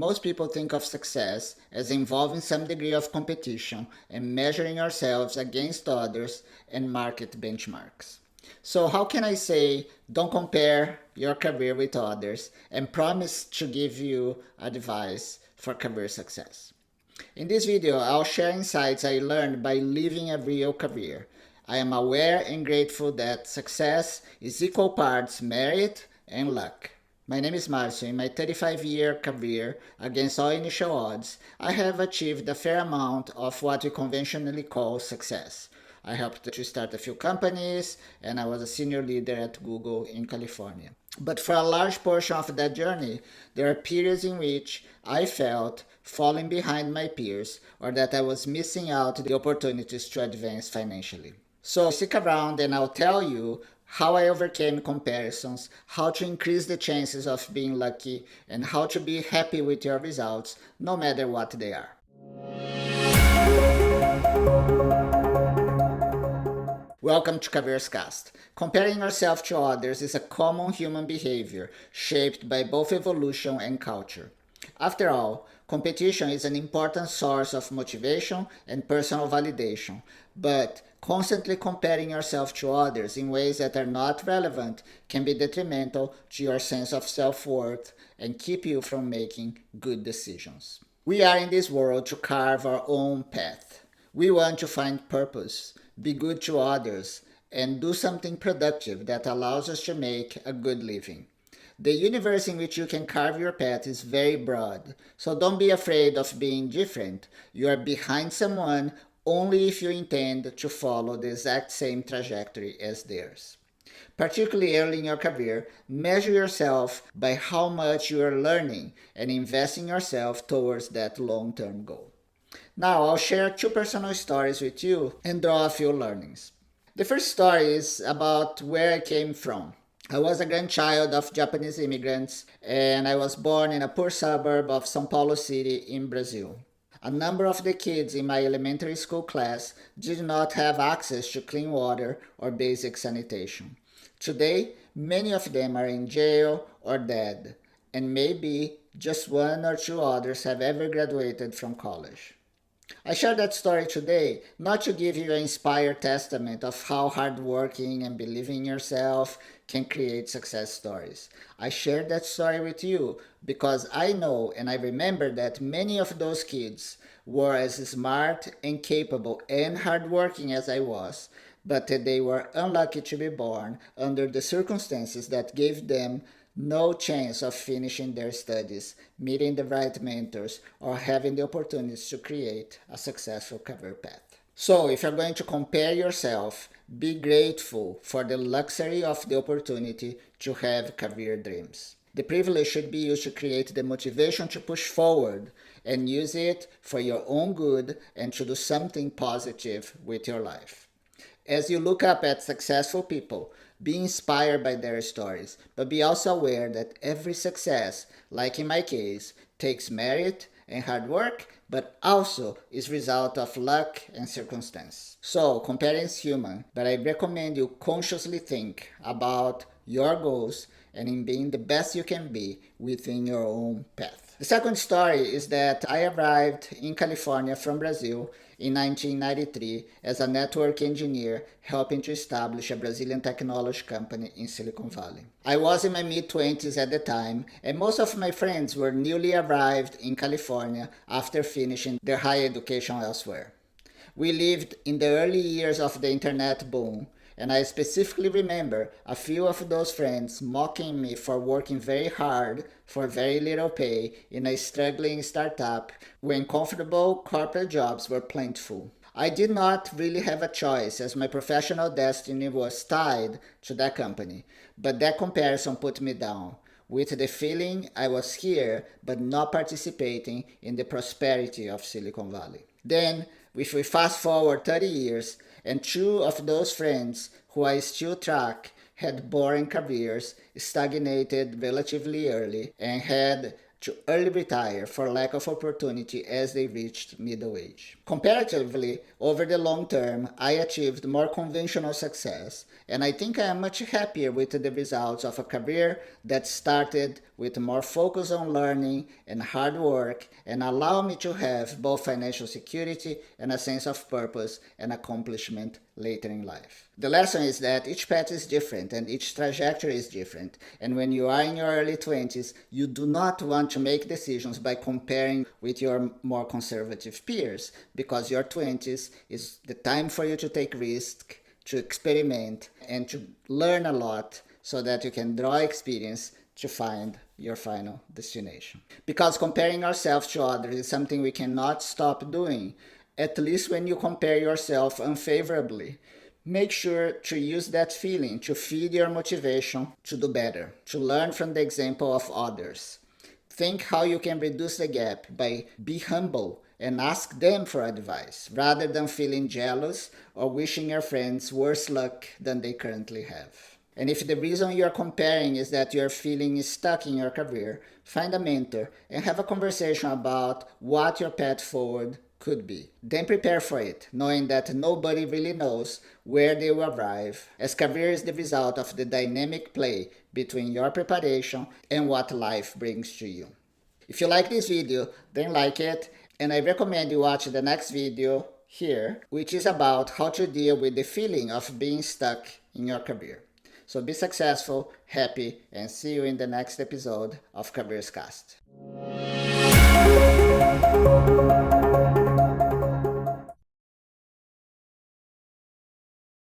Most people think of success as involving some degree of competition and measuring ourselves against others and market benchmarks. So, how can I say don't compare your career with others and promise to give you advice for career success? In this video, I'll share insights I learned by living a real career. I am aware and grateful that success is equal parts merit and luck. My name is Marcio. In my 35-year career, against all initial odds, I have achieved a fair amount of what we conventionally call success. I helped to start a few companies, and I was a senior leader at Google in California. But for a large portion of that journey, there are periods in which I felt falling behind my peers or that I was missing out the opportunities to advance financially. So stick around and I'll tell you how I overcame comparisons, how to increase the chances of being lucky, and how to be happy with your results no matter what they are. Welcome to Careerscast. Comparing yourself to others is a common human behavior shaped by both evolution and culture. After all, competition is an important source of motivation and personal validation, but constantly comparing yourself to others in ways that are not relevant can be detrimental to your sense of self-worth and keep you from making good decisions. We are in this world to carve our own path. We want to find purpose, be good to others, and do something productive that allows us to make a good living. The universe in which you can carve your path is very broad, so don't be afraid of being different. You are behind someone only if you intend to follow the exact same trajectory as theirs. Particularly early in your career, measure yourself by how much you are learning and investing yourself towards that long-term goal. Now, I'll share two personal stories with you and draw a few learnings. The first story is about where I came from. I was a grandchild of Japanese immigrants, and I was born in a poor suburb of São Paulo City in Brazil. A number of the kids in my elementary school class did not have access to clean water or basic sanitation. Today, many of them are in jail or dead, and maybe just one or two others have ever graduated from college. I share that story today not to give you an inspired testament of how hardworking and believing in yourself can create success stories. I share that story with you because I know and I remember that many of those kids were as smart and capable and hardworking as I was, but that they were unlucky to be born under the circumstances that gave them no chance of finishing their studies, meeting the right mentors, or having the opportunities to create a successful career path. So, if you're going to compare yourself, be grateful for the luxury of the opportunity to have career dreams. The privilege should be used to create the motivation to push forward and use it for your own good and to do something positive with your life. As you look up at successful people, be inspired by their stories, but be also aware that every success, like in my case, takes merit and hard work, but also is result of luck and circumstance. So, comparing is human, but I recommend you consciously think about your goals and in being the best you can be within your own path. The second story is that I arrived in California from Brazil in 1993 as a network engineer helping to establish a Brazilian technology company in Silicon Valley. I was in my mid-20s at the time, and most of my friends were newly arrived in California after finishing their higher education elsewhere. We lived in the early years of the internet boom, and I specifically remember a few of those friends mocking me for working very hard for very little pay in a struggling startup when comfortable corporate jobs were plentiful. I did not really have a choice as my professional destiny was tied to that company, but that comparison put me down, with the feeling I was here but not participating in the prosperity of Silicon Valley. Then, if we fast forward 30 years, and two of those friends who I still track had boring careers, stagnated relatively early, and had to early retire for lack of opportunity as they reached middle age. Comparatively, over the long term, I achieved more conventional success, and I think I am much happier with the results of a career that started with more focus on learning and hard work and allowed me to have both financial security and a sense of purpose and accomplishment later in life. The lesson is that each path is different and each trajectory is different. And when you are in your early 20s, you do not want to make decisions by comparing with your more conservative peers, because your 20s is the time for you to take risks, to experiment, and to learn a lot so that you can draw experience to find your final destination. Because comparing ourselves to others is something we cannot stop doing, at least when you compare yourself unfavorably. Make sure to use that feeling to feed your motivation to do better, to learn from the example of others. Think how you can reduce the gap by be humble and ask them for advice rather than feeling jealous or wishing your friends worse luck than they currently have. And if the reason you're comparing is that you're feeling stuck in your career, find a mentor and have a conversation about what your path forward could be. Then prepare for it, knowing that nobody really knows where they will arrive, as career is the result of the dynamic play between your preparation and what life brings to you. If you like this video, then like it, and I recommend you watch the next video here, which is about how to deal with the feeling of being stuck in your career. So be successful, happy, and see you in the next episode of Careers Cast.